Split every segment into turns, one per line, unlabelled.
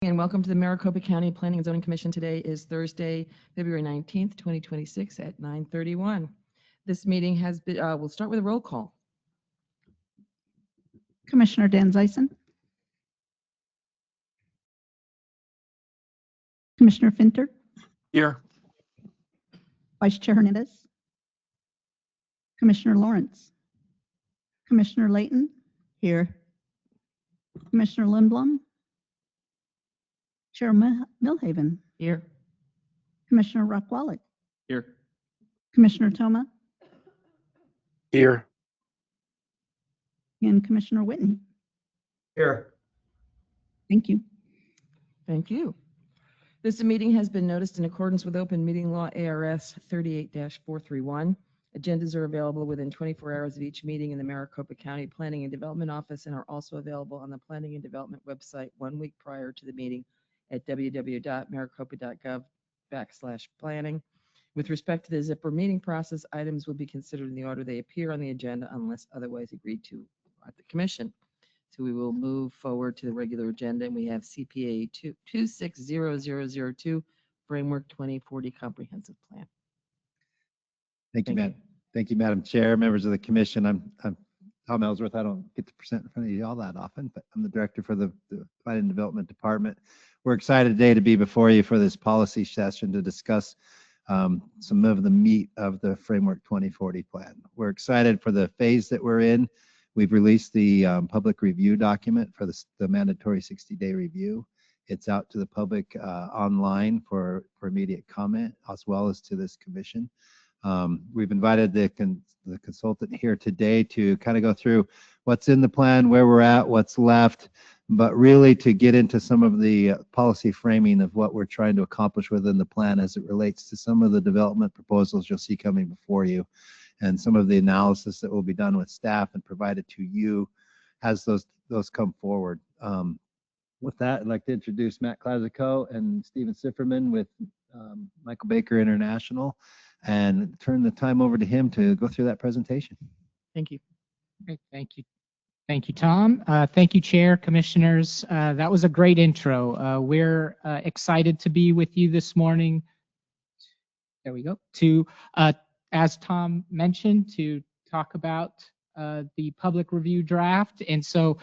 And welcome to the Maricopa County Planning and Zoning Commission. Today is Thursday, February 19th, 2026 at 9:31. This meeting has been, we'll start with a roll call.
Commissioner Dan Zyson. Commissioner Finter.
Here.
Vice Chair Hernandez. Commissioner Lawrence. Commissioner Layton. Here. Commissioner Lindblom. Chair Milhaven.
Here.
Commissioner Rock-Wallach.
Here.
Commissioner Toma.
Here.
And Commissioner Whitney.
Here.
Thank you.
Thank you. This meeting has been noticed in accordance with Open Meeting Law ARS 38-431. Agendas are available within 24 hours of each meeting in the Maricopa County Planning and Development Office and are also available on the Planning and Development website 1 week prior to the meeting at www.maricopa.gov/planning. With respect to the zipper meeting process, items will be considered in the order they appear on the agenda unless otherwise agreed to at the commission. So we will move forward to the regular agenda, and we have CPA 260002 Framework 2040 Comprehensive Plan.
Thank you, Madam Chair, members of the commission. I'm Tom Ellsworth. I don't get to present in front of you all that often, but I'm the director for the Planning and Development Department. We're excited today to be before you for this policy session to discuss some of the meat of the Framework 2040 plan. We're excited for the phase that we're in. We've released the public review document for the mandatory 60-day review. It's out to the public online for immediate comment, as well as to this commission. We've invited the consultant here today to kind of go through what's in the plan, where we're at, what's left, but really to get into some of the policy framing of what we're trying to accomplish within the plan as it relates to some of the development proposals you'll see coming before you, and some of the analysis that will be done with staff and provided to you as those come forward. With that, I'd like to introduce Matt Clazico and Stephen Sifferman with Michael Baker International, and turn the time over to him to go through that presentation.
Thank you.
Great, thank you. Thank you, Tom. Thank you, Chair, Commissioners. That was a great intro. We're excited to be with you this morning. There we go. To, as Tom mentioned, to talk about the public review draft. And so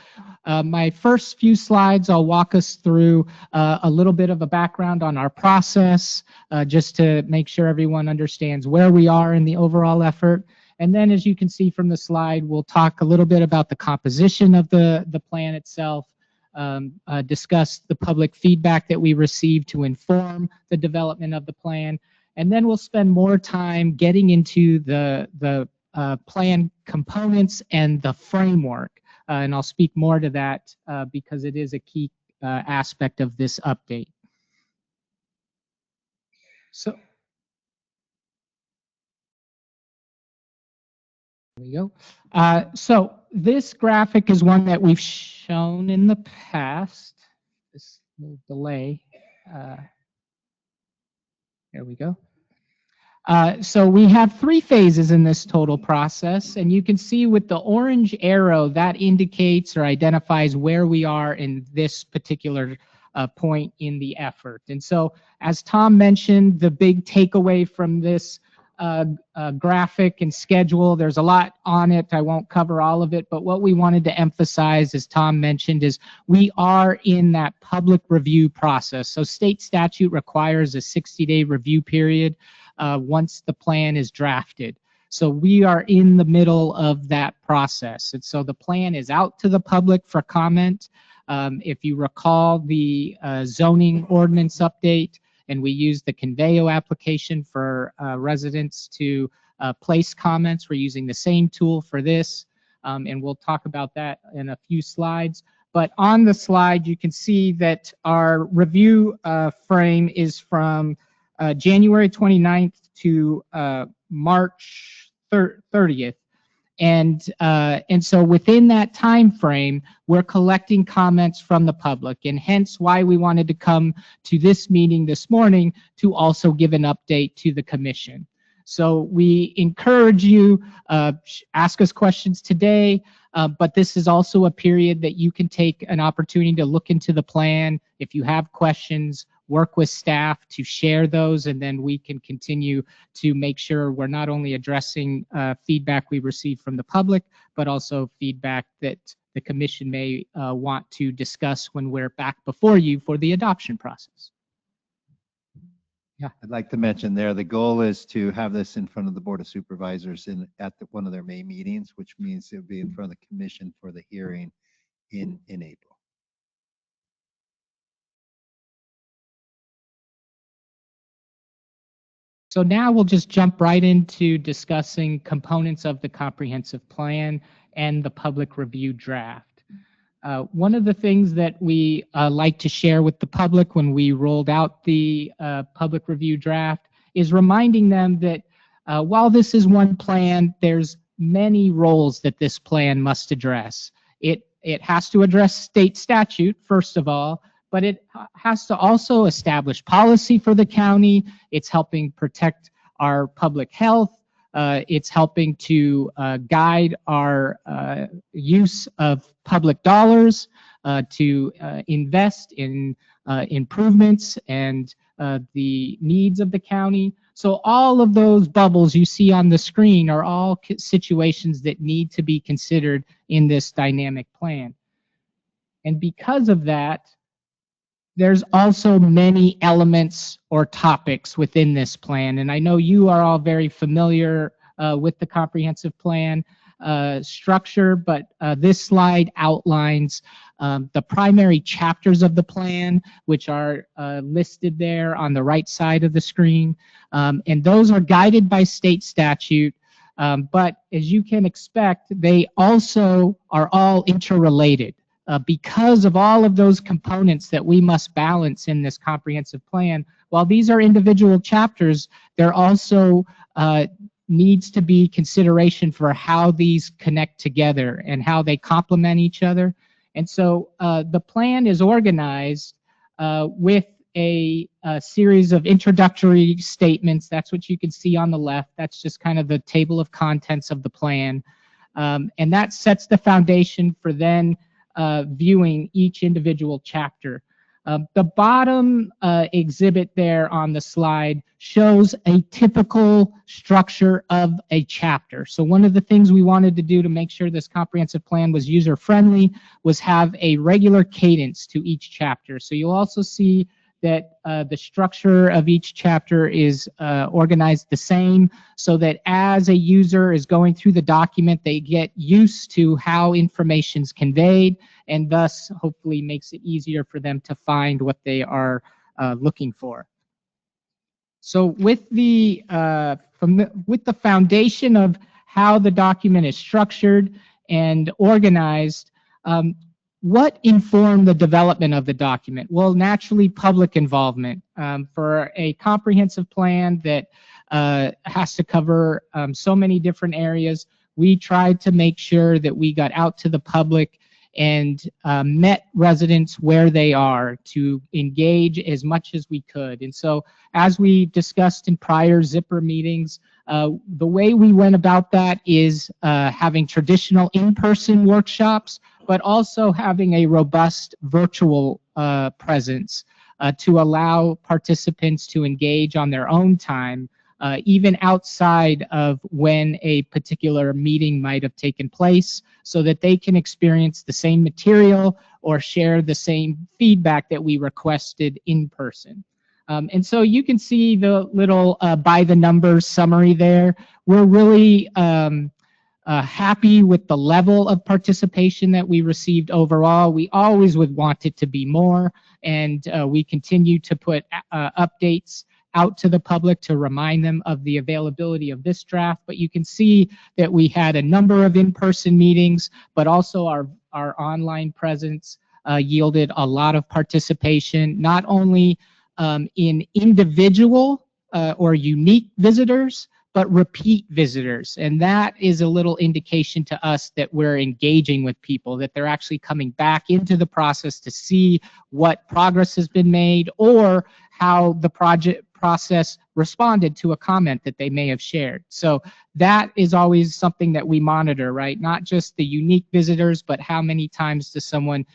my first few slides, I'll walk us through a little bit of a background on our process, just to make sure everyone understands where we are in the overall effort. And then, as you can see from the slide, we'll talk a little bit about the composition of the plan itself, discuss the public feedback that we received to inform the development of the plan. And then we'll spend more time getting into the plan components and the framework. And I'll speak more to that because it is a key aspect of this update. So there we go. So this graphic is one that we've shown in the past. This little delay. There we go. So we have 3 phases in this total process, and you can see with the orange arrow that indicates or identifies where we are in this particular point in the effort. And so, as Tom mentioned, the big takeaway from this graphic and schedule, there's a lot on it. I won't cover all of it, but what we wanted to emphasize, as Tom mentioned, is we are in that public review process. So state statute requires a 60-day review period once the plan is drafted. So we are in the middle of that process. And so the plan is out to the public for comment. If you recall the zoning ordinance update, and we use the Conveo application for residents to place comments. We're using the same tool for this, and we'll talk about that in a few slides. But on the slide, you can see that our review frame is from January 29th to March 30th. And so within that time frame, we're collecting comments from the public, and hence why we wanted to come to this meeting this morning to also give an update to the commission. So we encourage you, ask us questions today, but this is also a period that you can take an opportunity to look into the plan. If you have questions, work with staff to share those, and then we can continue to make sure we're not only addressing feedback we receive from the public, but also feedback that the commission may want to discuss when we're back before you for the adoption process.
I'd like to mention there, the goal is to have this in front of the Board of Supervisors at one of their May meetings, which means it'll be in front of the commission for the hearing in April.
So now we'll just jump right into discussing components of the comprehensive plan and the public review draft. One of the things that we like to share with the public when we rolled out the public review draft is reminding them that while this is one plan, there's many roles that this plan must address. It has to address state statute, first of all, but it has to also establish policy for the county. It's helping protect our public health. It's helping to guide our use of public dollars to invest in improvements and the needs of the county. So all of those bubbles you see on the screen are all situations that need to be considered in this dynamic plan. And because of that, there's also many elements or topics within this plan. And I know you are all very familiar with the comprehensive plan structure, but this slide outlines the primary chapters of the plan, which are listed there on the right side of the screen. And those are guided by state statute. But as you can expect, they also are all interrelated. Because of all of those components that we must balance in this comprehensive plan, while these are individual chapters, there also needs to be consideration for how these connect together and how they complement each other. And so the plan is organized with a series of introductory statements. That's what you can see on the left. That's just kind of the table of contents of the plan. And that sets the foundation for then viewing each individual chapter. The bottom exhibit there on the slide shows a typical structure of a chapter. So one of the things we wanted to do to make sure this comprehensive plan was user-friendly was have a regular cadence to each chapter. So you'll also see that the structure of each chapter is organized the same, so that as a user is going through the document, they get used to how information is conveyed, and thus hopefully makes it easier for them to find what they are looking for. So with the foundation of how the document is structured and organized, what informed the development of the document? Well, naturally, public involvement. For a comprehensive plan that has to cover so many different areas, we tried to make sure that we got out to the public and met residents where they are to engage as much as we could. And so, as we discussed in prior Zipper meetings, the way we went about that is having traditional in-person workshops, but also having a robust virtual presence to allow participants to engage on their own time, even outside of when a particular meeting might have taken place, so that they can experience the same material or share the same feedback that we requested in person. And so you can see the little by the numbers summary there. We're really happy with the level of participation that we received overall. We always would want it to be more, and we continue to put updates out to the public to remind them of the availability of this draft. But you can see that we had a number of in-person meetings, but also our online presence yielded a lot of participation, not only in individual or unique visitors, but repeat visitors. And that is a little indication to us that we're engaging with people, that they're actually coming back into the process to see what progress has been made or how the process responded to a comment that they may have shared. So that is always something that we monitor, right? Not just the unique visitors, but how many times does someone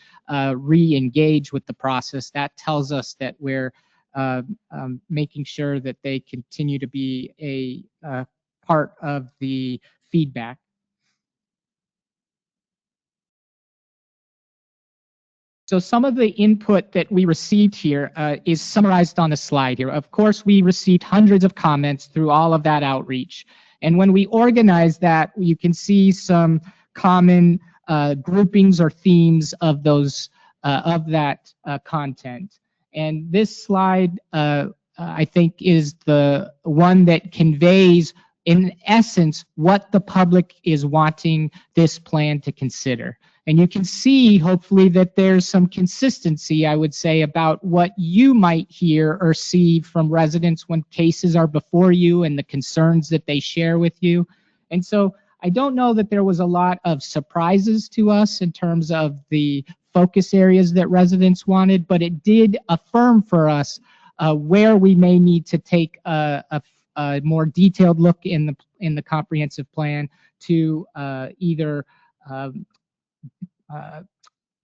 re-engage with the process. That tells us that we're making sure that they continue to be a part of the feedback. So some of the input that we received here is summarized on the slide here. Of course, we received hundreds of comments through all of that outreach. And when we organize that, you can see some common groupings or themes of those of that content. And this slide, I think, is the one that conveys, in essence, what the public is wanting this plan to consider. And you can see, hopefully, that there's some consistency, I would say, about what you might hear or see from residents when cases are before you and the concerns that they share with you. And so I don't know that there was a lot of surprises to us in terms of the focus areas that residents wanted, but it did affirm for us where we may need to take a more detailed look in the comprehensive plan to either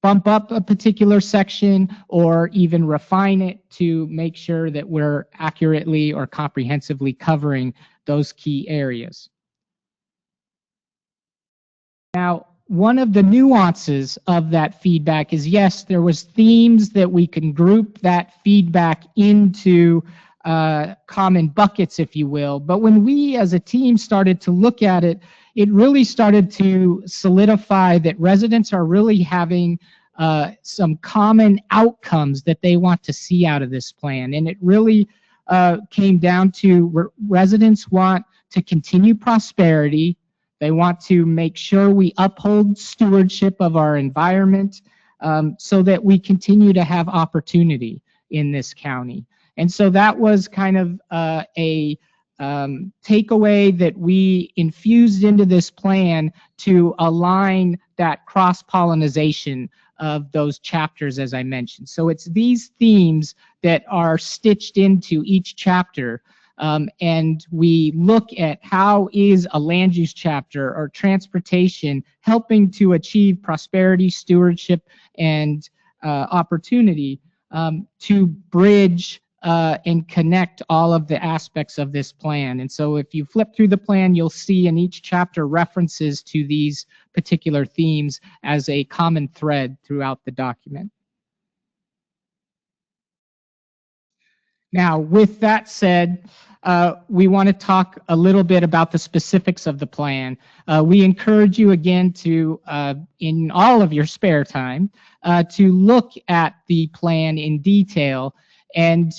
bump up a particular section or even refine it to make sure that we're accurately or comprehensively covering those key areas. Now, one of the nuances of that feedback is, yes, there was themes that we can group that feedback into common buckets, if you will. But when we as a team started to look at it, it really started to solidify that residents are really having some common outcomes that they want to see out of this plan. And it really came down to residents want to continue prosperity. They want to make sure we uphold stewardship of our environment so that we continue to have opportunity in this county. And so that was kind of a takeaway that we infused into this plan to align that cross-pollination of those chapters, as I mentioned. So it's these themes that are stitched into each chapter, and we look at how is a land use chapter or transportation helping to achieve prosperity, stewardship, and opportunity to bridge and connect all of the aspects of this plan. And so if you flip through the plan, you'll see in each chapter references to these particular themes as a common thread throughout the document. Now, with that said, we want to talk a little bit about the specifics of the plan. We encourage you again to, in all of your spare time, to look at the plan in detail. And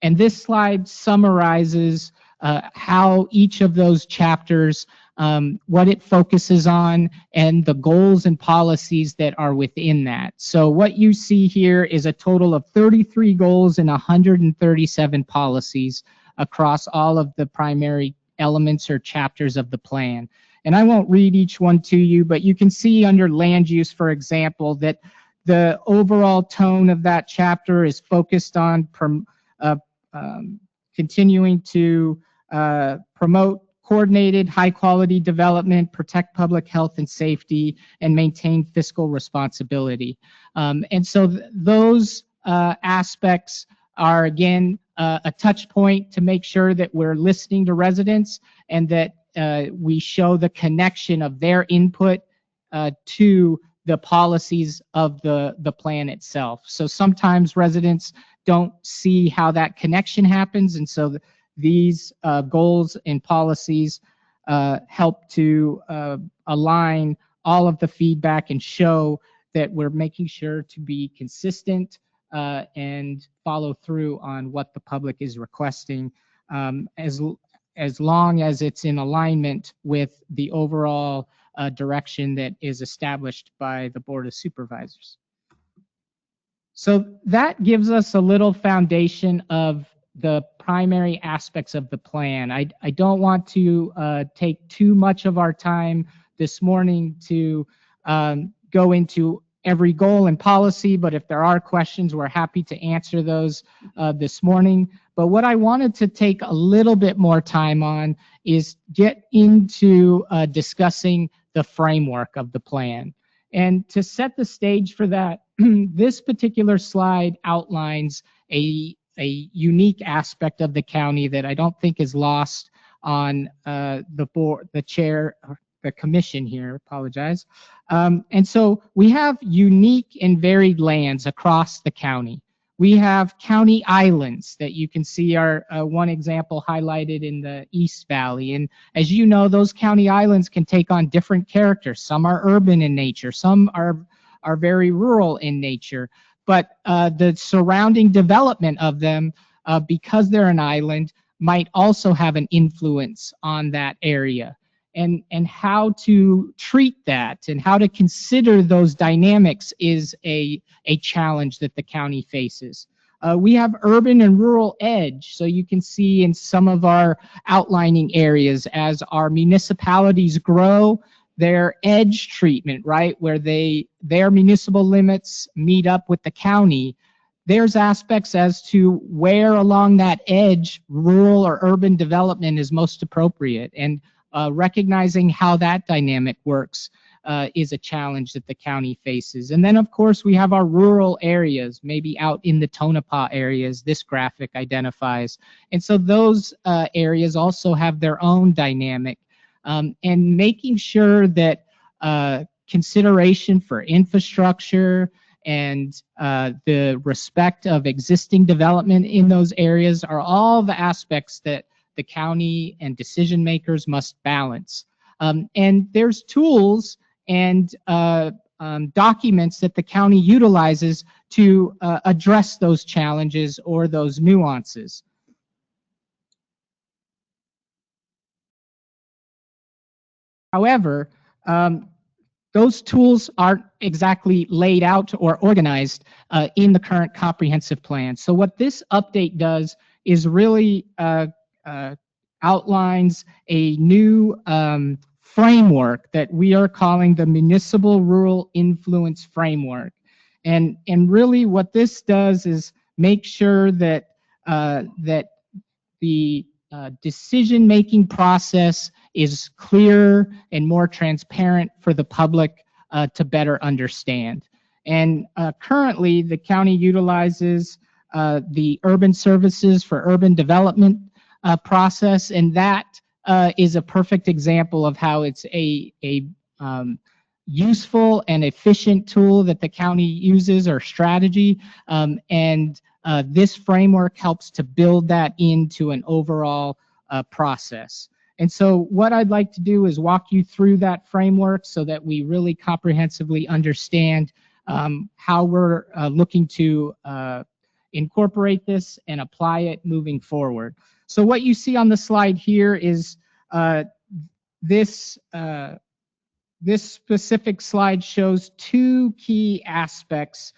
this slide summarizes how each of those chapters, what it focuses on, and the goals and policies that are within that. So what you see here is a total of 33 goals and 137 policies across all of the primary elements or chapters of the plan. And I won't read each one to you, but you can see under land use, for example, that the overall tone of that chapter is focused on continuing to promote coordinated, high-quality development, protect public health and safety, and maintain fiscal responsibility. And so those aspects are, again, a touch point to make sure that we're listening to residents and that we show the connection of their input to the policies of the plan itself. So sometimes residents don't see how that connection happens, and so these goals and policies help to align all of the feedback and show that we're making sure to be consistent and follow through on what the public is requesting, as long as it's in alignment with the overall direction that is established by the Board of Supervisors. So that gives us a little foundation of the primary aspects of the plan. I don't want to take too much of our time this morning to go into every goal and policy, but if there are questions, we're happy to answer those this morning. But what I wanted to take a little bit more time on is get into discussing the framework of the plan. And to set the stage for that, this particular slide outlines a unique aspect of the county that I don't think is lost on the board, the chair, the commission here, apologize. And so we have unique and varied lands across the county. We have county islands that you can see are one example highlighted in the East Valley. And as you know, those county islands can take on different characters. Some are urban in nature, some are very rural in nature. But the surrounding development of them, because they're an island, might also have an influence on that area. And how to treat that and how to consider those dynamics is a challenge that the county faces. We have urban and rural edge. So you can see in some of our outlining areas as our municipalities grow, their edge treatment, right, where their municipal limits meet up with the county. There's aspects as to where along that edge rural or urban development is most appropriate. And recognizing how that dynamic works is a challenge that the county faces. And then, of course, we have our rural areas, maybe out in the Tonopah areas, this graphic identifies. And so those areas also have their own dynamic. And making sure that consideration for infrastructure and the respect of existing development in those areas are all the aspects that the county and decision makers must balance. And there's tools and documents that the county utilizes to address those challenges or those nuances. However, those tools aren't exactly laid out or organized in the current comprehensive plan. So what this update does is really outlines a new framework that we are calling the Municipal Rural Influence Framework. And really what this does is make sure that the decision-making process is clearer and more transparent for the public to better understand. And currently, the county utilizes the urban services for urban development process, and that is a perfect example of how it's a useful and efficient tool that the county uses or strategy. And this framework helps to build that into an overall process. And so what I'd like to do is walk you through that framework so that we really comprehensively understand how we're looking to incorporate this and apply it moving forward. So what you see on the slide here is this specific slide shows two key aspects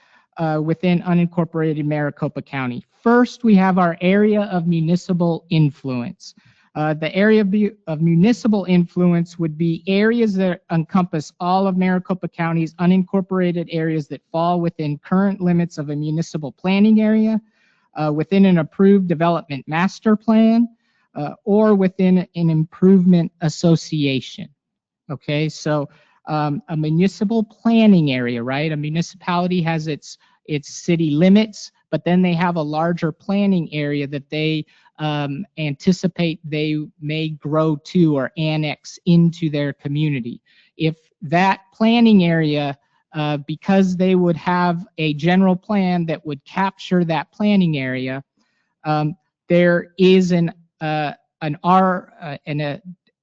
within unincorporated Maricopa County. First, we have our area of municipal influence. The area of municipal influence would be areas that encompass all of Maricopa County's unincorporated areas that fall within current limits of a municipal planning area, within an approved development master plan, or within an improvement association. Okay, so a municipal planning area, right? A municipality has its city limits, but then they have a larger planning area that they anticipate they may grow to or annex into their community. If that planning area, because they would have a general plan that would capture that planning area, there is an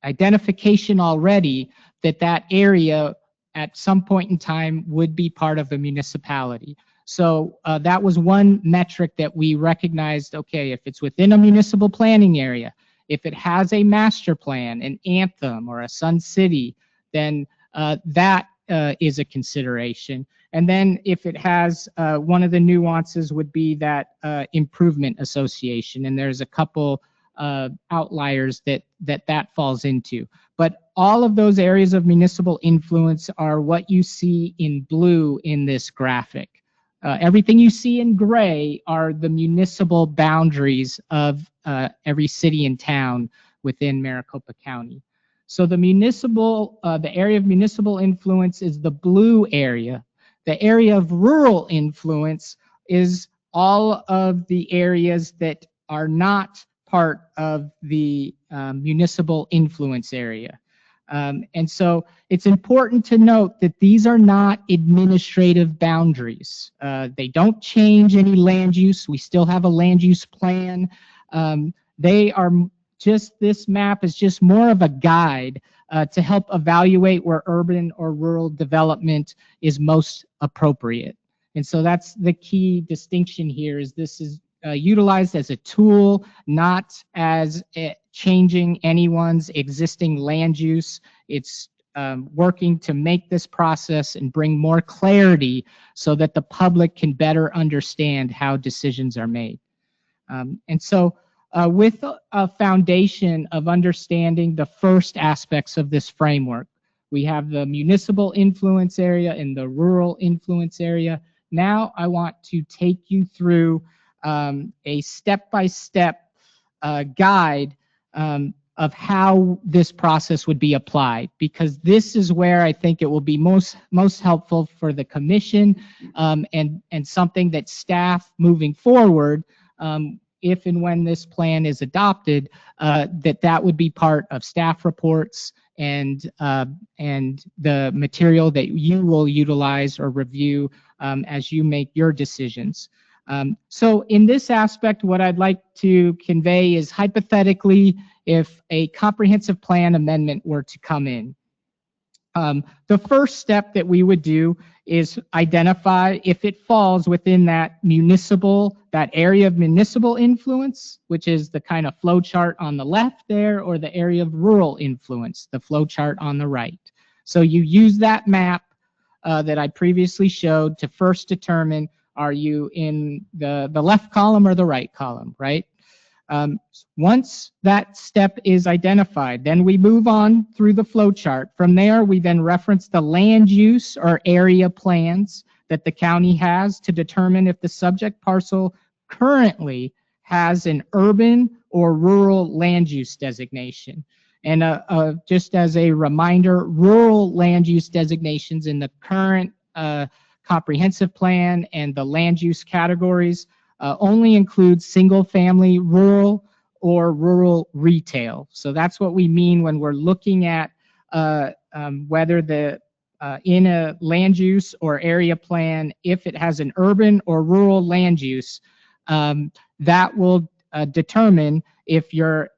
identification already that area at some point in time would be part of a municipality. So that was one metric that we recognized, okay, if it's within a municipal planning area, if it has a master plan, an Anthem or a Sun City, then that is a consideration. And then if it has, one of the nuances would be that improvement association. And there's a couple outliers that falls into. But all of those areas of municipal influence are what you see in blue in this graphic. Everything you see in gray are the municipal boundaries of every city and town within Maricopa County. So the area of municipal influence is the blue area. The area of rural influence is all of the areas that are not part of the municipal influence area. And so it's important to note that these are not administrative boundaries. They don't change any land use. We still have a land use plan. They are just, this map is just more of a guide to help evaluate where urban or rural development is most appropriate. And so that's the key distinction here, is this is utilized as a tool, not as changing anyone's existing land use. It's working to make this process and bring more clarity so that the public can better understand how decisions are made. And so with a foundation of understanding the first aspects of this framework, we have the municipal influence area and the rural influence area. Now I want to take you through a step-by-step guide of how this process would be applied, because this is where I think it will be most helpful for the commission, and something that staff moving forward, if and when this plan is adopted, that would be part of staff reports and the material that you will utilize or review as you make your decisions. So in this aspect, what I'd like to convey is, hypothetically, if a comprehensive plan amendment were to come in, the first step that we would do is identify if it falls within that area of municipal influence, which is the kind of flow chart on the left there, or the area of rural influence, the flow chart on the right. So you use that map that I previously showed to first determine, are you in the left column or the right column, right? Once that step is identified, then we move on through the flow chart. From there, we then reference the land use or area plans that the county has to determine if the subject parcel currently has an urban or rural land use designation. And just as a reminder, rural land use designations in the current comprehensive plan and the land use categories only include single-family rural or rural retail. So that's what we mean when we're looking at whether in a land use or area plan, if it has an urban or rural land use, that will determine if you're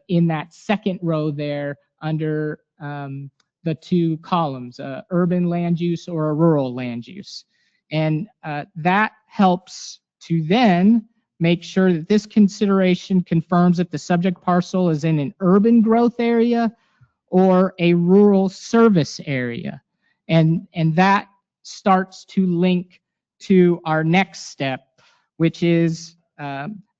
in that second row there under the two columns, urban land use or a rural land use. And that helps to then make sure that this consideration confirms if the subject parcel is in an urban growth area or a rural service area. And that starts to link to our next step, which is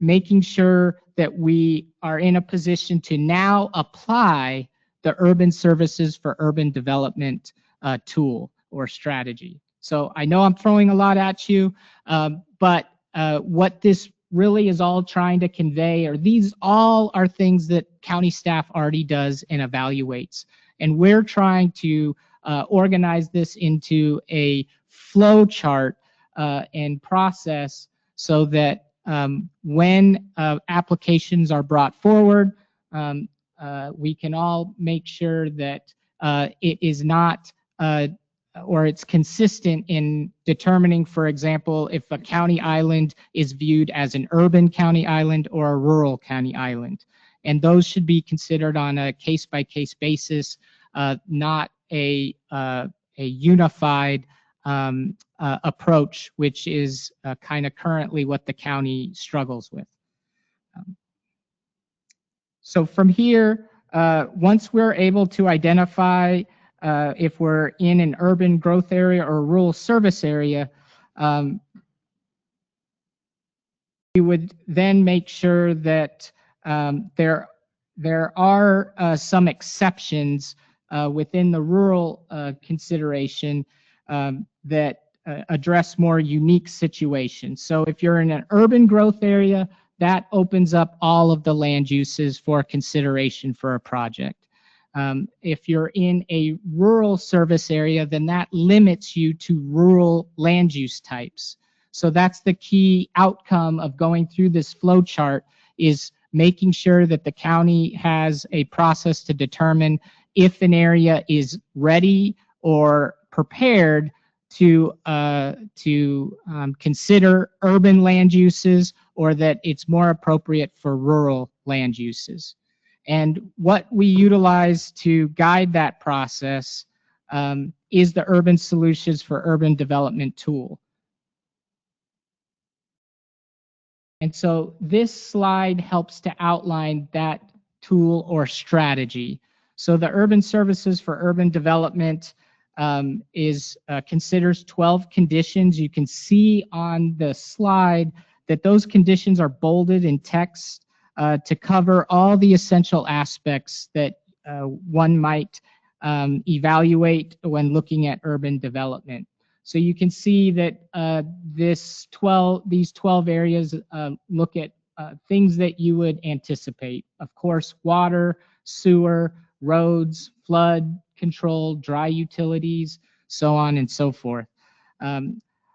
making sure that we are in a position to now apply the urban services for urban development tool or strategy. So I know I'm throwing a lot at you, but what this really is all trying to convey, or these all are things that county staff already does and evaluates. And we're trying to organize this into a flow chart and process so that when applications are brought forward, we can all make sure that it is not or it's consistent in determining, for example, if a county island is viewed as an urban county island or a rural county island. And those should be considered on a case-by-case basis, not a unified approach, which is kind of currently what the county struggles with. So from here, once we're able to identify if we're in an urban growth area or a rural service area, we would then make sure that there are some exceptions within the rural consideration that address more unique situations. So if you're in an urban growth area, that opens up all of the land uses for consideration for a project. If you're in a rural service area, then that limits you to rural land use types. So that's the key outcome of going through this flow chart, is making sure that the county has a process to determine if an area is ready or prepared to consider urban land uses, or that it's more appropriate for rural land uses. And what we utilize to guide that process is the Urban Solutions for Urban Development tool. And so this slide helps to outline that tool or strategy. So the Urban Services for Urban Development considers 12 conditions. You can see on the slide that those conditions are bolded in text to cover all the essential aspects that one might evaluate when looking at urban development. So you can see that these 12 areas look at things that you would anticipate. Of course, water, sewer, roads, flood control, dry utilities, so on and so forth.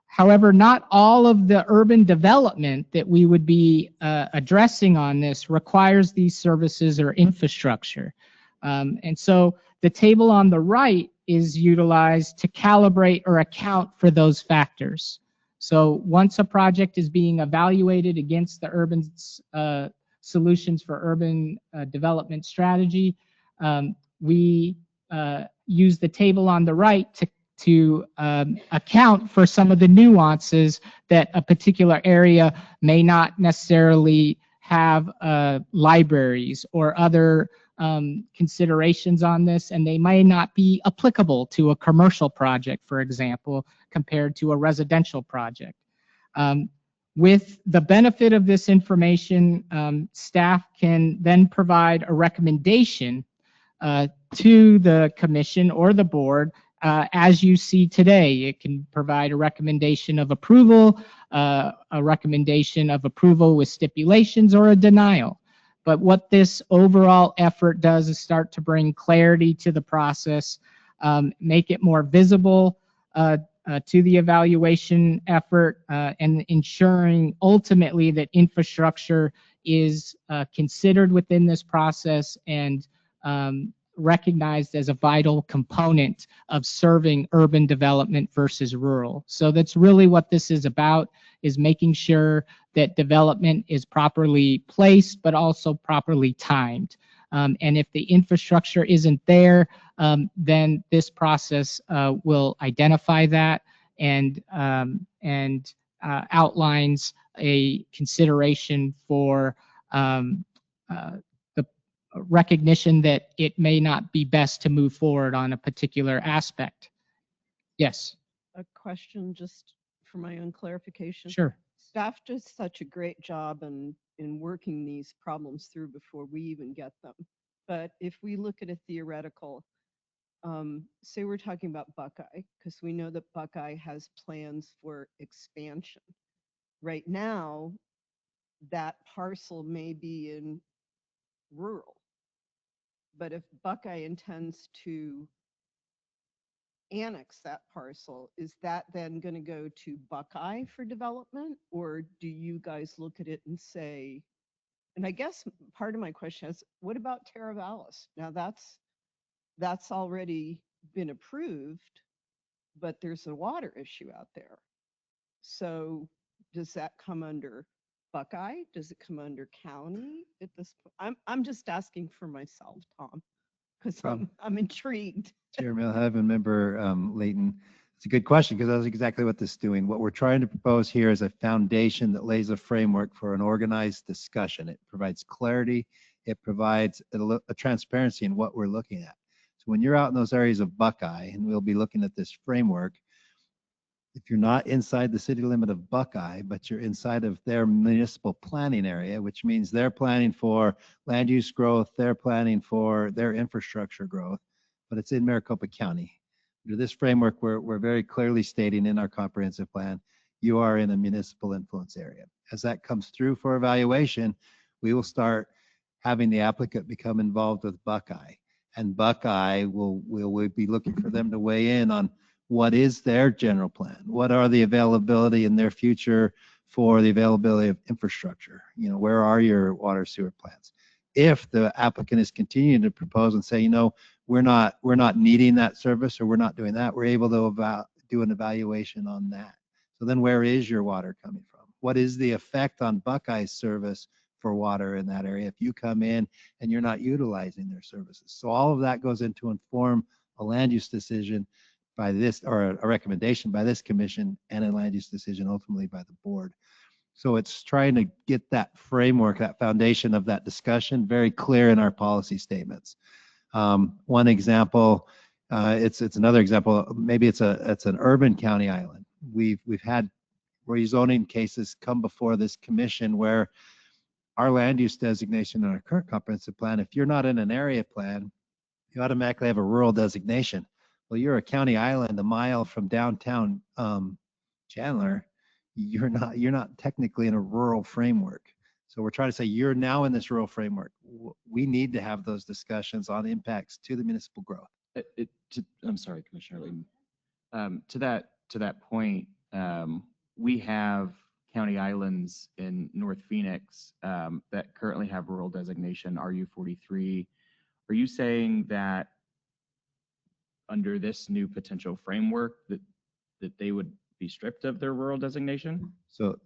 However, not all of the urban development that we would be addressing on this requires these services or infrastructure. And so the table on the right is utilized to calibrate or account for those factors. So once a project is being evaluated against the Urban Solutions for Urban Development strategy, we use the table on the right to account for some of the nuances that a particular area may not necessarily have libraries or other considerations on this, and they may not be applicable to a commercial project, for example, compared to a residential project. With the benefit of this information, staff can then provide a recommendation to the commission or the board as you see today. It can provide a recommendation of approval, a recommendation of approval with stipulations, or a denial. But what this overall effort does is start to bring clarity to the process, make it more visible to the evaluation effort, and ensuring ultimately that infrastructure is considered within this process and recognized as a vital component of serving urban development versus rural. So that's really what this is about, is making sure that development is properly placed, but also properly timed. And if the infrastructure isn't there, then this process will identify that and outlines a consideration for the recognition that it may not be best to move forward on a particular aspect. Yes.
A question just for my own clarification.
Sure.
Staff does such a great job in working these problems through before we even get them. But if we look at a theoretical, say we're talking about Buckeye, because we know that Buckeye has plans for expansion. Right now, that parcel may be in rural. But if Buckeye intends to annex that parcel, is that then going to go to Buckeye for development? Or do you guys look at it and say, and I guess part of my question is, what about Teravalis? Now that's already been approved, but there's a water issue out there. So does that come under Buckeye? Does it come under county at this point? I'm just asking for myself, Tom, because I'm intrigued.
Chairman Milhev and Member Layton, it's a good question, because that's exactly what this is doing. What we're trying to propose here is a foundation that lays a framework for an organized discussion. It provides clarity. It provides a transparency in what we're looking at. So when you're out in those areas of Buckeye, and we'll be looking at this framework, If you're not inside the city limit of Buckeye, but you're inside of their municipal planning area, which means they're planning for land use growth, they're planning for their infrastructure growth, but it's in Maricopa County. Under this framework, we're very clearly stating in our comprehensive plan, you are in a municipal influence area. As that comes through for evaluation, we will start having the applicant become involved with Buckeye. And Buckeye will be looking for them to weigh in on what is their general plan? What are the availability in their future for the availability of infrastructure? You know, where are your water sewer plants? If the applicant is continuing to propose and say, you know, we're not needing that service or we're not doing that, we're able to do an evaluation on that. So then where is your water coming from? What is the effect on Buckeye's service for water in that area if you come in and you're not utilizing their services? So all of that goes into inform a land use decision by this, or a recommendation by this commission, and a land use decision ultimately by the board. So it's trying to get that framework, that foundation of that discussion very clear in our policy statements. One example, it's another example, maybe it's an urban county island. We've had rezoning cases come before this commission where our land use designation in our current comprehensive plan, if you're not in an area plan, you automatically have a rural designation. Well, you're a county island a mile from downtown Chandler. You're not technically in a rural framework. So we're trying to say you're now in this rural framework. We need to have those discussions on impacts to the municipal growth.
I'm sorry, Commissioner Layton. To that point, we have county islands in North Phoenix that currently have rural designation RU43. Are you saying that under this new potential framework that they would be stripped of their rural designation?
So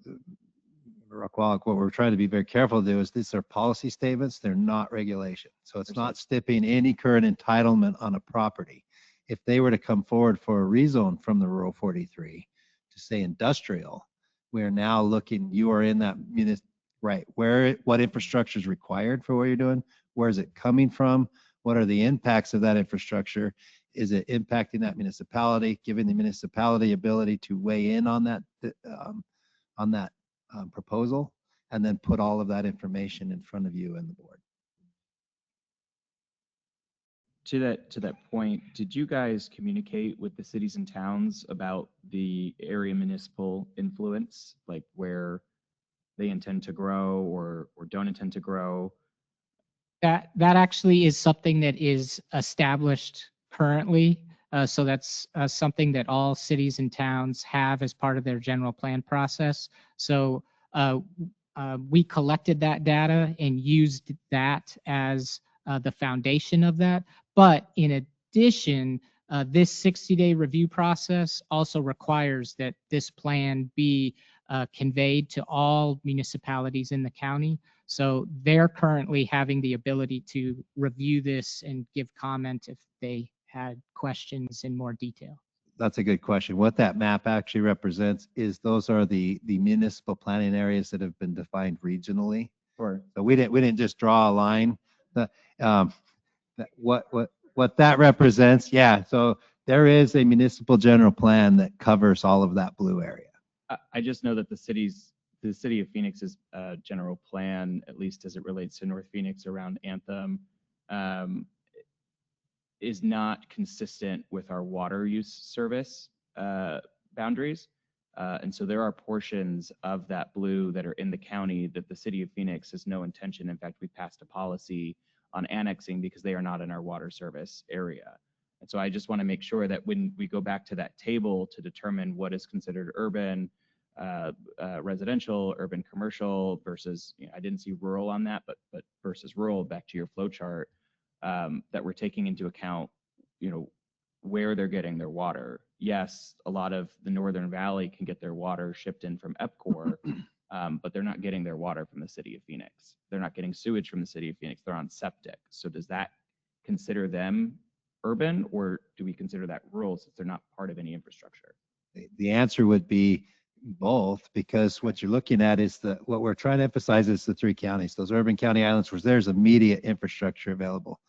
Rockwall, what we're trying to be very careful to do is these are policy statements, they're not regulation. So it's not stripping any current entitlement on a property. If they were to come forward for a rezone from the rural 43 to say industrial, we're now looking, you are in that right, what infrastructure is required for what you're doing? Where is it coming from? What are the impacts of that infrastructure? Is it impacting that municipality, giving the municipality ability to weigh in on that proposal, and then put all of that information in front of you and the board.
To that point, did you guys communicate with the cities and towns about the area municipal influence, like where they intend to grow or don't intend to grow?
That actually is something that is established currently. So that's something that all cities and towns have as part of their general plan process. So we collected that data and used that as the foundation of that. But in addition, this 60-day review process also requires that this plan be conveyed to all municipalities in the county. So they're currently having the ability to review this and give comment if they had questions in more detail.
That's a good question. What that map actually represents is those are the municipal planning areas that have been defined regionally.
Sure.
So we didn't just draw a line. What that represents, yeah. So there is a municipal general plan that covers all of that blue area.
I just know that the city of Phoenix's general plan, at least as it relates to North Phoenix around Anthem, is not consistent with our water use service boundaries. And so there are portions of that blue that are in the county that the city of Phoenix has no intention. In fact, we passed a policy on annexing because they are not in our water service area. And so I just want to make sure that when we go back to that table to determine what is considered urban, residential, urban commercial versus, I didn't see rural on that, but versus rural, back to your flow chart, that we're taking into account, where they're getting their water. Yes, a lot of the Northern Valley can get their water shipped in from EPCOR, but they're not getting their water from the city of Phoenix. They're not getting sewage from the city of Phoenix. They're on septic. So does that consider them urban, or do we consider that rural since they're not part of any infrastructure?
The answer would be both, because what you're looking at is what we're trying to emphasize is the three counties, those urban county islands where there's immediate infrastructure available.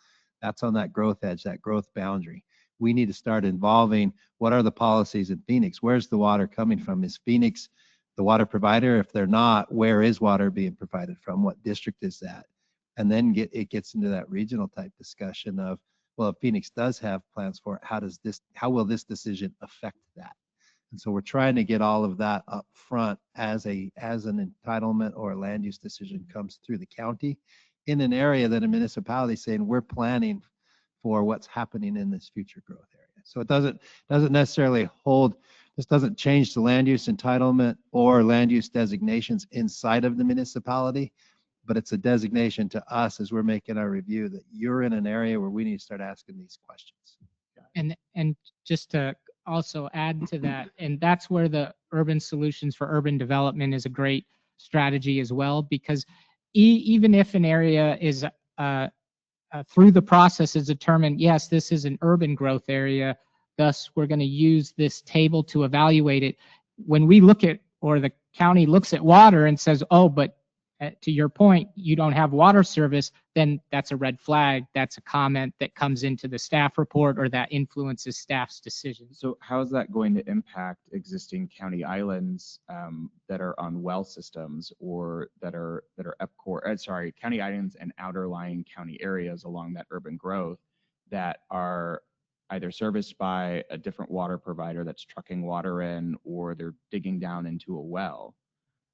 That's on that growth edge, that growth boundary. we need to start involving what are the policies in Phoenix? Where's the water coming from? Is Phoenix the water provider? If they're not, where is water being provided from? What district is that? And then it gets into that regional type discussion of, well, if Phoenix does have plans for it, how will this decision affect that? And so we're trying to get all of that up front as an entitlement or a land use decision comes through the county in an area that a municipality is saying we're planning for what's happening in this future growth area. So it doesn't necessarily hold, this doesn't change the land use entitlement or land use designations inside of the municipality, but it's a designation to us as we're making our review that you're in an area where we need to start asking these questions.
And just to also add to that, and that's where the urban solutions for urban development is a great strategy as well, because even if an area is through the process is determined, yes, this is an urban growth area, thus we're going to use this table to evaluate it. When we look at, or the county looks at water and says, oh, but to your point, you don't have water service, then that's a red flag. That's a comment that comes into the staff report or that influences staff's decisions.
So how is that going to impact existing county islands that are on well systems or that are EPCOR, county islands and outerlying county areas along that urban growth that are either serviced by a different water provider that's trucking water in, or they're digging down into a well?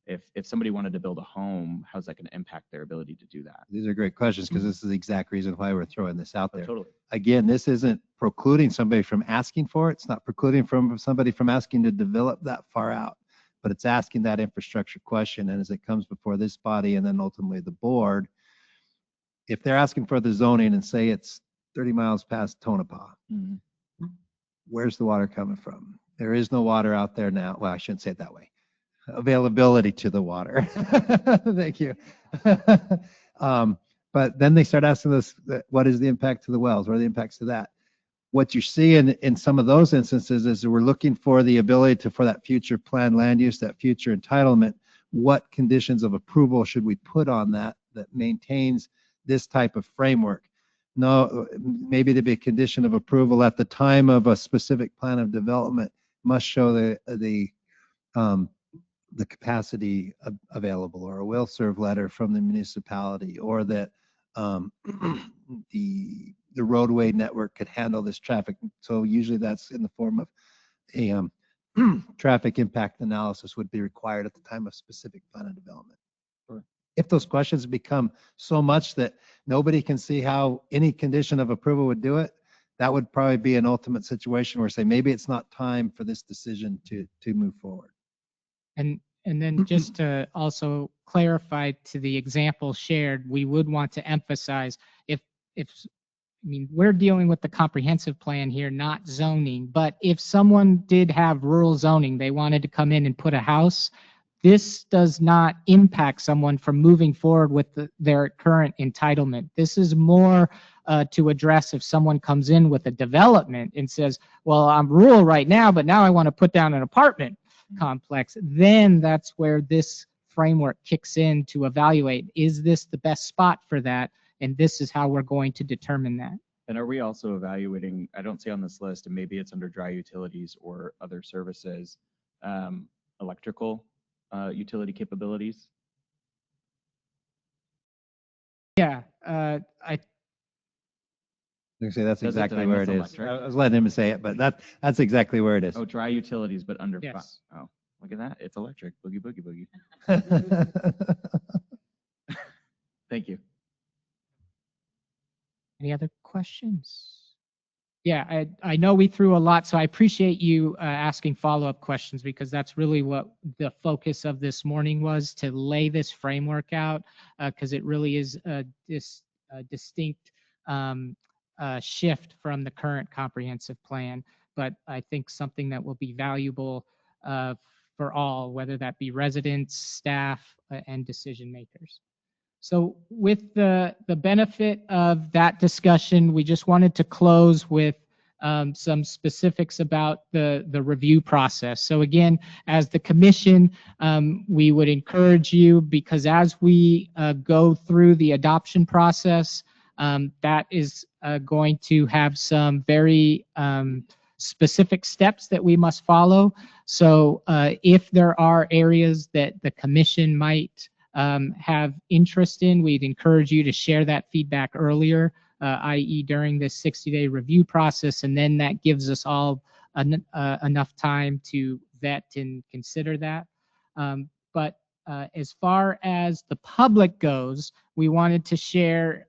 If somebody wanted to build a home, how's that going to impact their ability to do that?
These are great questions because this is the exact reason why we're throwing this out there.
Totally.
Again, this isn't precluding somebody from asking for it. It's not precluding somebody from asking to develop that far out, but it's asking that infrastructure question. And as it comes before this body and then ultimately the board, if they're asking for the zoning and say it's 30 miles past Tonopah, where's the water coming from? There is no water out there now. Well, I shouldn't say it that way. Availability to the water. Thank you. But then they start asking us, what is the impact to the wells? What are the impacts to that? What you see in some of those instances is that we're looking for the ability for that future planned land use, that future entitlement. What conditions of approval should we put on that maintains this type of framework? No, maybe to be a condition of approval at the time of a specific plan of development must show the capacity available, or a will serve letter from the municipality, or that the roadway network could handle this traffic. So usually that's in the form of a traffic impact analysis would be required at the time of specific plan of development.
Sure.
If those questions become so much that nobody can see how any condition of approval would do it, that would probably be an ultimate situation where say maybe it's not time for this decision to move forward.
And then just to also clarify to the example shared, we would want to emphasize we're dealing with the comprehensive plan here, not zoning, but if someone did have rural zoning, they wanted to come in and put a house, this does not impact someone from moving forward with their current entitlement. This is more to address if someone comes in with a development and says, well, I'm rural right now, but now I want to put down an apartment complex. Then that's where this framework kicks in to evaluate, is this the best spot for that? And this is how we're going to determine that.
And are we also evaluating, I don't see on this list, and maybe it's under dry utilities or other services, electrical utility capabilities?
Yeah,
I say that's
Does it?
exactly
Did I
where
miss
it is.
electric?
I was letting him say it, but that's exactly where it is.
Oh, dry utilities, but under.
Yes.
Oh, look at that. It's electric. Boogie, boogie, boogie. Thank you.
any other questions? Yeah, I know we threw a lot, so I appreciate you asking follow-up questions, because that's really what the focus of this morning was, to lay this framework out, because it really is a distinct shift from the current comprehensive plan. But I think something that will be valuable for all, whether that be residents, staff, and decision makers. So with the benefit of that discussion, we just wanted to close with some specifics about the review process. So again, as the commission, we would encourage you, because as we go through the adoption process, That is going to have some very specific steps that we must follow. So if there are areas that the commission might have interest in, we'd encourage you to share that feedback earlier, i.e. during this 60-day review process, and then that gives us all enough time to vet and consider that. But as far as the public goes, we wanted to share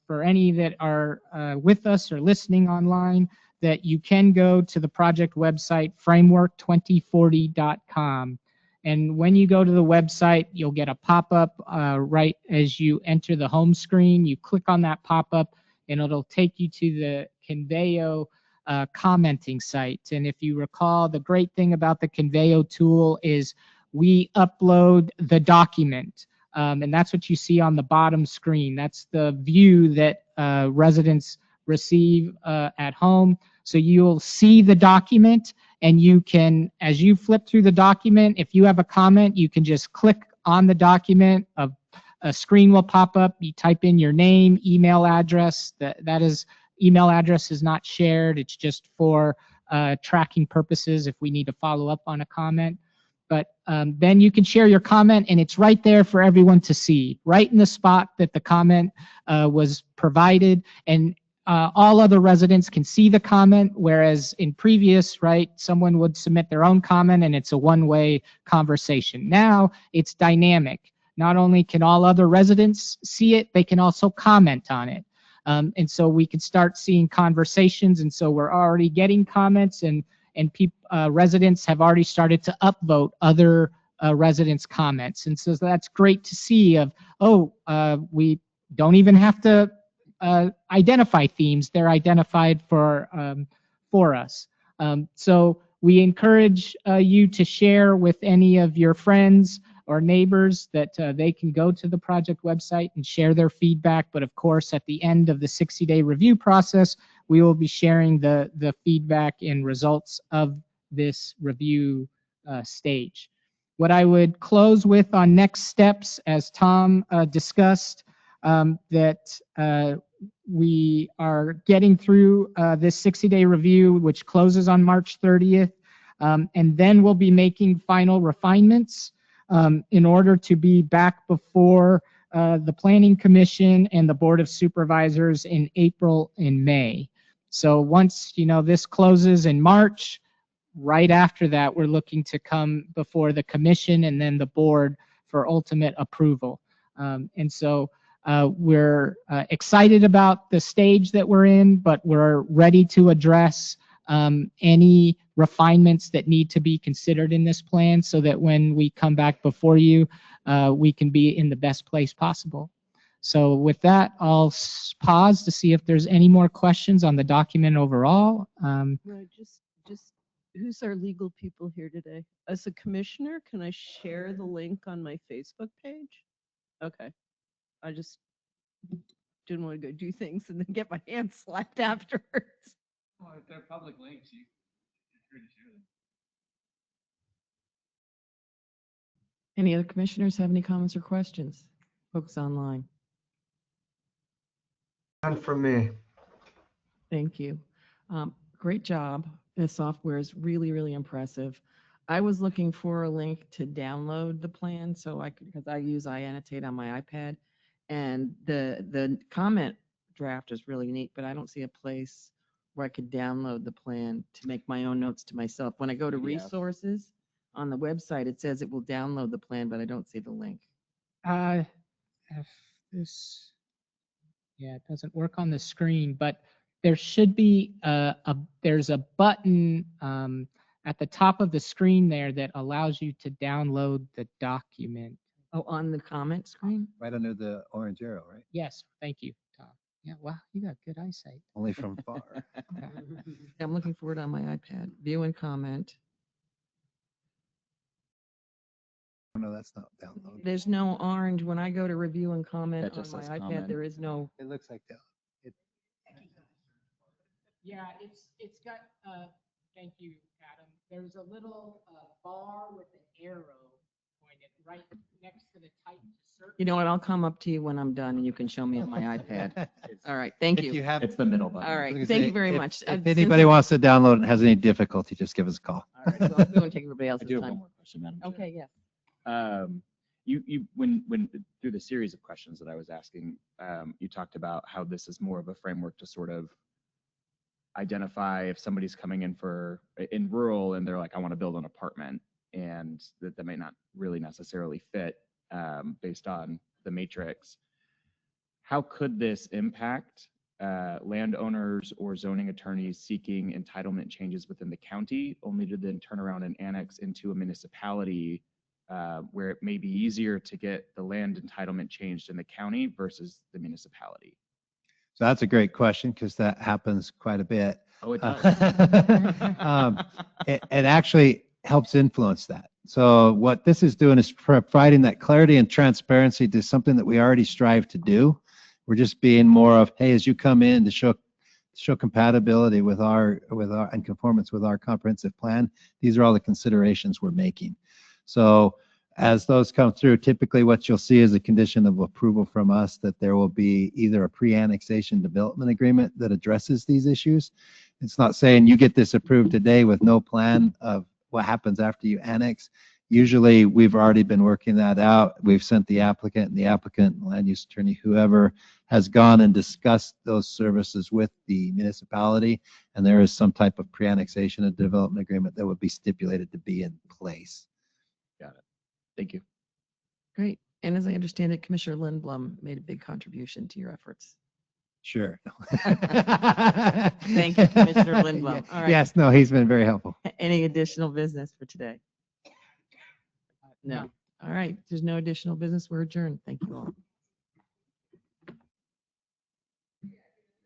for any that are with us or listening online that you can go to the project website, framework2040.com. And when you go to the website, you'll get a pop-up right as you enter the home screen. You click on that pop-up and it'll take you to the Conveo commenting site. And if you recall, the great thing about the Conveo tool is we upload the document. And that's what you see on the bottom screen. That's the view that residents receive at home. So you'll see the document, and you can, as you flip through the document, if you have a comment, you can just click on the document. A screen will pop up. You type in your name, email address. That is, email address is not shared. It's just for tracking purposes if we need to follow up on a comment. But then you can share your comment, and it's right there for everyone to see, right in the spot that the comment was provided. And all other residents can see the comment, whereas in previous, right, someone would submit their own comment and it's a one-way conversation. Now it's dynamic. Not only can all other residents see it, they can also comment on it. And so we can start seeing conversations. And so we're already getting comments, and residents have already started to upvote other residents' comments. And so that's great to see we don't even have to identify themes. They're identified for us. So we encourage you to share with any of your friends or neighbors that they can go to the project website and share their feedback. But of course, at the end of the 60-day review process, we will be sharing the feedback and results of this review stage. What I would close with on next steps, as Tom discussed, that we are getting through this 60-day review, which closes on March 30th, and then we'll be making final refinements in order to be back before the Planning Commission and the Board of Supervisors in April and May. So once this closes in March, right after that, we're looking to come before the Commission and then the Board for ultimate approval. And so we're excited about the stage that we're in, but we're ready to address any refinements that need to be considered in this plan so that when we come back before you, we can be in the best place possible. So with that, I'll pause to see if there's any more questions on the document overall.
No, just who's our legal people here today? As a commissioner, can I share the link on my Facebook page? Okay. I just didn't want to go do things and then get my hand slapped afterwards.
Well, if they're public links, you're free to share them.
Any other commissioners have any comments or questions? Folks online.
None from me.
Thank you. Great job. The software is really, really impressive. I was looking for a link to download the plan because I use iAnnotate on my iPad, and the comment draft is really neat, but I don't see a place where I could download the plan to make my own notes to myself. When I go to resources on the website, it says it will download the plan, but I don't see the link.
If this, it doesn't work on the screen, but there should be there's a button at the top of the screen there that allows you to download the document.
Oh, on the comment screen?
Right under the orange arrow, right?
Yes, thank you, Tom. Yeah, wow, you got good eyesight.
Only from far.
I'm looking for it on my iPad. View and comment.
No, that's not download.
There's no orange. When I go to review and comment
That
on
just
my
says
iPad,
comment.
there is no.
It looks like that.
Yeah, it's got, thank you, Adam. There's a little bar with an arrow pointed it right next to the type to search.
You know what? I'll come up to you when I'm done and you can show me on my iPad. All right, thank
If
you.
you have,
It's the middle button.
All
I
right,
was gonna
thank
say,
you very
if-
much.
If
Since
anybody
I'm-
wants to download it and has any difficulty, just give us a call.
All right, well, we won't take everybody
I
else's
do have one
time.
more question, Madam Chair.
Okay, yeah.
When through the series of questions that I was asking, you talked about how this is more of a framework to sort of identify if somebody's coming in rural and they're like, I want to build an apartment, and that may not really necessarily fit based on the matrix. How could this impact landowners or zoning attorneys seeking entitlement changes within the county, only to then turn around and annex into a municipality where it may be easier to get the land entitlement changed in the county versus the municipality?
So that's a great question because that happens quite a bit.
Oh, it does.
It actually helps influence that. So what this is doing is providing that clarity and transparency to something that we already strive to do. We're just being more of, hey, as you come in to show compatibility with our and conformance with our comprehensive plan, these are all the considerations we're making. So as those come through, typically what you'll see is a condition of approval from us that there will be either a pre-annexation development agreement that addresses these issues. It's not saying you get this approved today with no plan of what happens after you annex. Usually we've already been working that out. We've sent the applicant, land use attorney, whoever has gone and discussed those services with the municipality, and there is some type of pre-annexation and development agreement that would be stipulated to be in place.
Got it. Thank you.
Great. And as I understand it, Commissioner Lindblom made a big contribution to your efforts.
Sure.
Thank you, Commissioner Lindblom. All right.
Yes, no, he's been very helpful.
Any additional business for today? No. All right. There's no additional business. We're adjourned. Thank you all.